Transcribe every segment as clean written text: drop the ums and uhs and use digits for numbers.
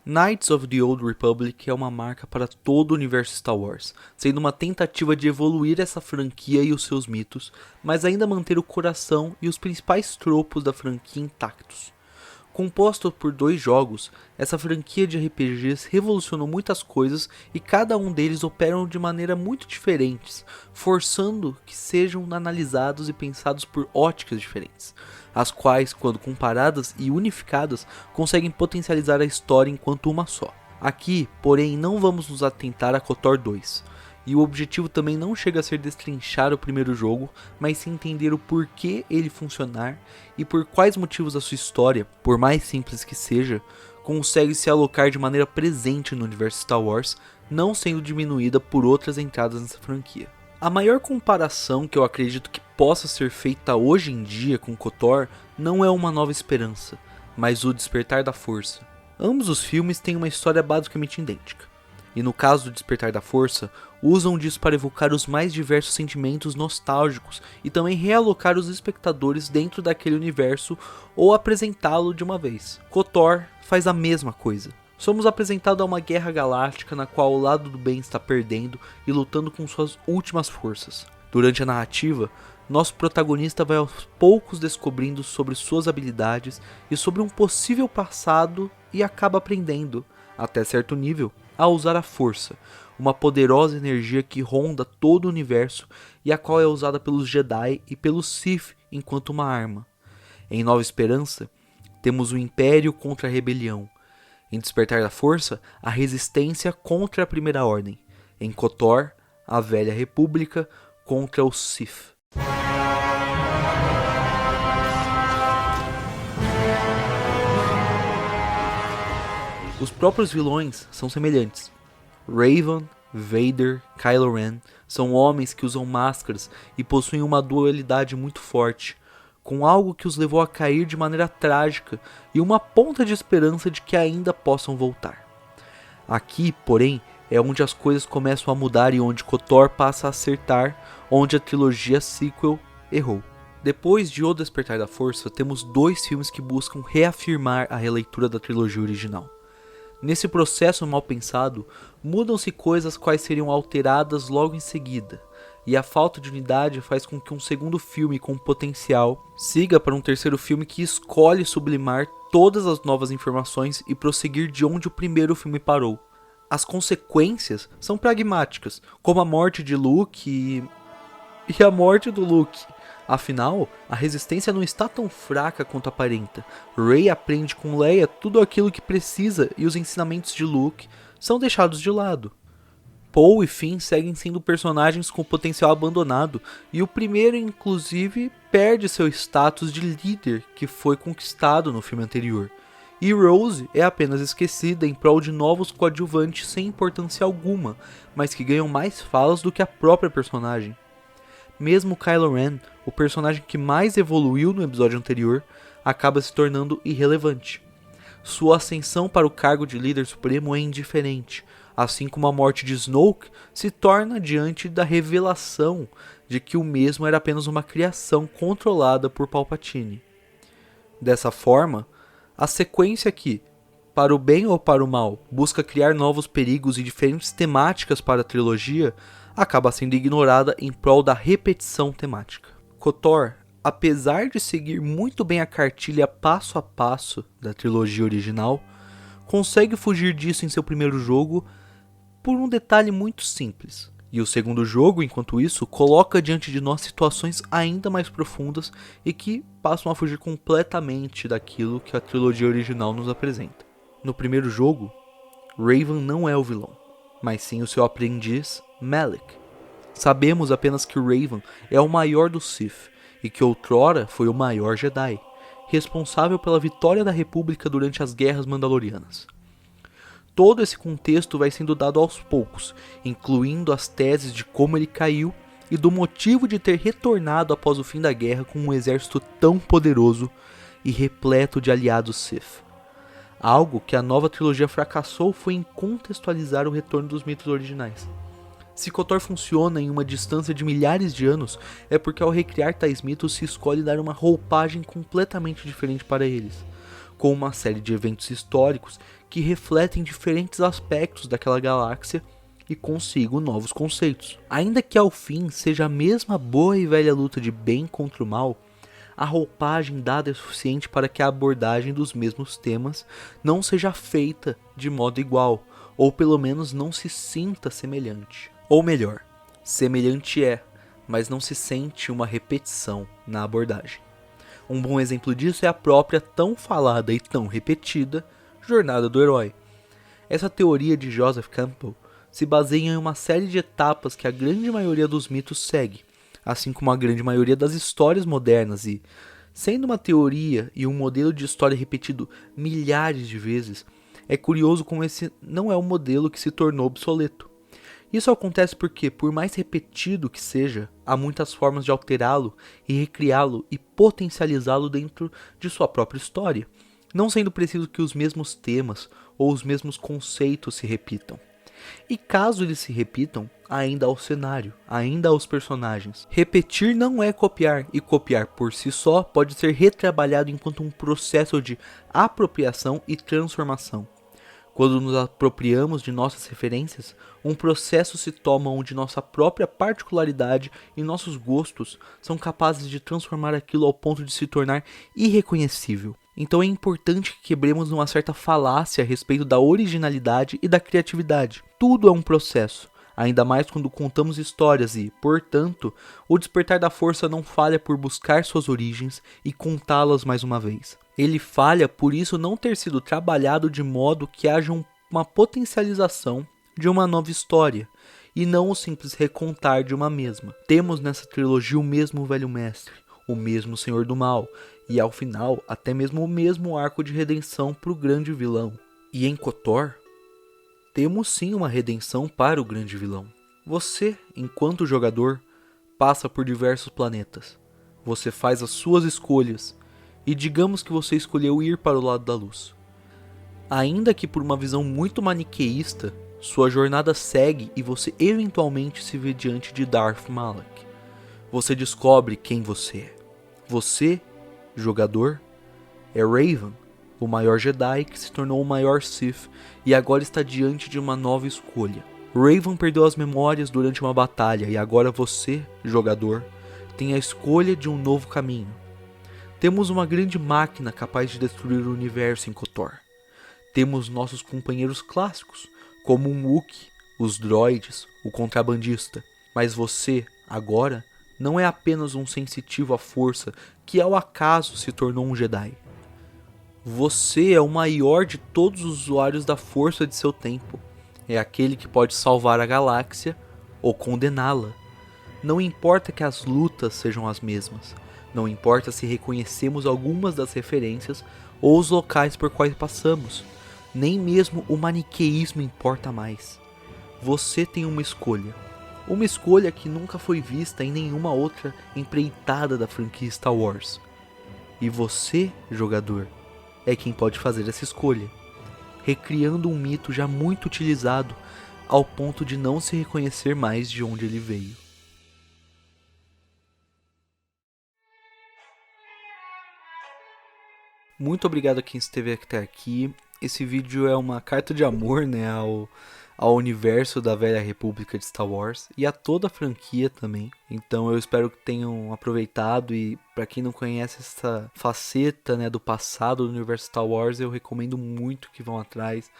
Knights of the Old Republic é uma marca para todo o universo Star Wars, sendo uma tentativa de evoluir essa franquia e os seus mitos, mas ainda manter o coração e os principais tropos da franquia intactos. Composto por 2 jogos, essa franquia de RPGs revolucionou muitas coisas e cada um deles operam de maneira muito diferentes, forçando que sejam analisados e pensados por óticas diferentes, as quais, quando comparadas e unificadas, conseguem potencializar a história enquanto uma só. Aqui, porém, não vamos nos atentar a KOTOR 2. E o objetivo também não chega a ser destrinchar o primeiro jogo, mas sim entender o porquê ele funcionar e por quais motivos a sua história, por mais simples que seja, consegue se alocar de maneira presente no universo Star Wars, não sendo diminuída por outras entradas nessa franquia. A maior comparação que eu acredito que possa ser feita hoje em dia com KOTOR não é Uma Nova Esperança, mas O Despertar da Força. Ambos os filmes têm uma história basicamente idêntica. E no caso do Despertar da Força, usam disso para evocar os mais diversos sentimentos nostálgicos e também realocar os espectadores dentro daquele universo ou apresentá-lo de uma vez. KOTOR faz a mesma coisa. Somos apresentados a uma guerra galáctica na qual o lado do bem está perdendo e lutando com suas últimas forças. Durante a narrativa, nosso protagonista vai aos poucos descobrindo sobre suas habilidades e sobre um possível passado e acaba aprendendo, até certo nível, a usar a força, uma poderosa energia que ronda todo o universo e a qual é usada pelos Jedi e pelos Sith enquanto uma arma. Em Nova Esperança, temos o Império contra a Rebelião. Em Despertar da Força, a resistência contra a Primeira Ordem. Em KOTOR, a Velha República contra os Sith. Os próprios vilões são semelhantes. Raven, Vader, Kylo Ren são homens que usam máscaras e possuem uma dualidade muito forte, com algo que os levou a cair de maneira trágica e uma ponta de esperança de que ainda possam voltar. Aqui, porém, é onde as coisas começam a mudar e onde KOTOR passa a acertar, onde a trilogia sequel errou. Depois de O Despertar da Força, temos 2 filmes que buscam reafirmar a releitura da trilogia original. Nesse processo mal pensado, mudam-se coisas quais seriam alteradas logo em seguida, e a falta de unidade faz com que um segundo filme com potencial siga para um terceiro filme que escolhe sublimar todas as novas informações e prosseguir de onde o primeiro filme parou. As consequências são pragmáticas, como a morte de Luke e a morte do Luke. Afinal, a resistência não está tão fraca quanto aparenta. Rey aprende com Leia tudo aquilo que precisa e os ensinamentos de Luke são deixados de lado. Poe e Finn seguem sendo personagens com potencial abandonado e o primeiro, inclusive, perde seu status de líder que foi conquistado no filme anterior. E Rose é apenas esquecida em prol de novos coadjuvantes sem importância alguma, mas que ganham mais falas do que a própria personagem. Mesmo Kylo Ren, o personagem que mais evoluiu no episódio anterior, acaba se tornando irrelevante. Sua ascensão para o cargo de líder supremo é indiferente, assim como a morte de Snoke se torna diante da revelação de que o mesmo era apenas uma criação controlada por Palpatine. Dessa forma, a sequência que, para o bem ou para o mal, busca criar novos perigos e diferentes temáticas para a trilogia, acaba sendo ignorada em prol da repetição temática. KOTOR, apesar de seguir muito bem a cartilha passo a passo da trilogia original, consegue fugir disso em seu primeiro jogo por um detalhe muito simples. E o segundo jogo, enquanto isso, coloca diante de nós situações ainda mais profundas e que passam a fugir completamente daquilo que a trilogia original nos apresenta. No primeiro jogo, Raven não é o vilão, mas sim o seu aprendiz, Malak. Sabemos apenas que Raven é o maior dos Sith e que outrora foi o maior Jedi, responsável pela vitória da República durante as Guerras Mandalorianas. Todo esse contexto vai sendo dado aos poucos, incluindo as teses de como ele caiu e do motivo de ter retornado após o fim da guerra com um exército tão poderoso e repleto de aliados Sith. Algo que a nova trilogia fracassou foi em contextualizar o retorno dos mitos originais. Se KOTOR funciona em uma distância de milhares de anos, é porque ao recriar tais mitos se escolhe dar uma roupagem completamente diferente para eles, com uma série de eventos históricos que refletem diferentes aspectos daquela galáxia e consigo novos conceitos. Ainda que ao fim seja a mesma boa e velha luta de bem contra o mal, a roupagem dada é suficiente para que a abordagem dos mesmos temas não seja feita de modo igual, ou pelo menos não se sinta semelhante. Ou melhor, semelhante é, mas não se sente uma repetição na abordagem. Um bom exemplo disso é a própria tão falada e tão repetida Jornada do Herói. Essa teoria de Joseph Campbell se baseia em uma série de etapas que a grande maioria dos mitos segue, assim como a grande maioria das histórias modernas e, sendo uma teoria e um modelo de história repetido milhares de vezes, é curioso como esse não é um modelo que se tornou obsoleto. Isso acontece porque, por mais repetido que seja, há muitas formas de alterá-lo e recriá-lo e potencializá-lo dentro de sua própria história, não sendo preciso que os mesmos temas ou os mesmos conceitos se repitam. E caso eles se repitam, ainda há o cenário, ainda há os personagens. Repetir não é copiar, e copiar por si só pode ser retrabalhado enquanto um processo de apropriação e transformação. Quando nos apropriamos de nossas referências, um processo se toma onde nossa própria particularidade e nossos gostos são capazes de transformar aquilo ao ponto de se tornar irreconhecível. Então é importante que quebremos uma certa falácia a respeito da originalidade e da criatividade. Tudo é um processo, ainda mais quando contamos histórias e, portanto, o despertar da força não falha por buscar suas origens e contá-las mais uma vez. Ele falha por isso não ter sido trabalhado de modo que haja uma potencialização de uma nova história, e não o simples recontar de uma mesma. Temos nessa trilogia o mesmo velho mestre, o mesmo senhor do mal, e ao final até mesmo o mesmo arco de redenção para o grande vilão. E em KOTOR, temos sim uma redenção para o grande vilão. Você, enquanto jogador, passa por diversos planetas. Você faz as suas escolhas, e digamos que você escolheu ir para o lado da luz. Ainda que por uma visão muito maniqueísta, sua jornada segue e você eventualmente se vê diante de Darth Malak. Você descobre quem você é. Você, jogador, é Raven, o maior Jedi que se tornou o maior Sith e agora está diante de uma nova escolha. Raven perdeu as memórias durante uma batalha e agora você, jogador, tem a escolha de um novo caminho. Temos uma grande máquina capaz de destruir o universo em KOTOR. Temos nossos companheiros clássicos, como um Wookiee, os droides, o contrabandista. Mas você, agora, não é apenas um sensitivo à força que ao acaso se tornou um Jedi. Você é o maior de todos os usuários da força de seu tempo. É aquele que pode salvar a galáxia ou condená-la. Não importa que as lutas sejam as mesmas. Não importa se reconhecemos algumas das referências ou os locais por quais passamos. Nem mesmo o maniqueísmo importa mais. Você tem uma escolha. Uma escolha que nunca foi vista em nenhuma outra empreitada da franquia Star Wars. E você, jogador, é quem pode fazer essa escolha, recriando um mito já muito utilizado ao ponto de não se reconhecer mais de onde ele veio. Muito obrigado a quem esteve até aqui. Esse vídeo é uma carta de amor, né, ao universo da Velha República de Star Wars e a toda a franquia também. Então eu espero que tenham aproveitado e para quem não conhece essa faceta, né, do passado do universo Star Wars, eu recomendo muito que vão atrás,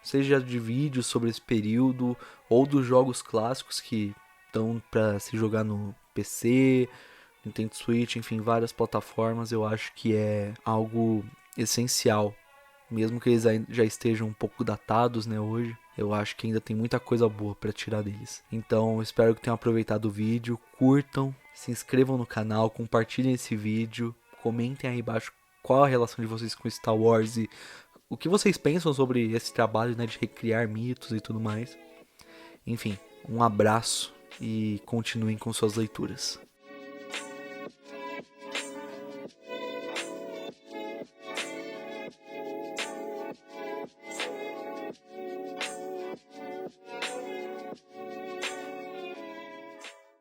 seja de vídeos sobre esse período ou dos jogos clássicos que estão para se jogar no PC, Nintendo Switch, enfim, várias plataformas. Eu acho que é algo essencial, mesmo que eles já estejam um pouco datados, né, hoje. Eu acho que ainda tem muita coisa boa para tirar deles. Então, espero que tenham aproveitado o vídeo, curtam, se inscrevam no canal, compartilhem esse vídeo, comentem aí embaixo qual a relação de vocês com Star Wars e o que vocês pensam sobre esse trabalho, né, de recriar mitos e tudo mais. Enfim, um abraço e continuem com suas leituras.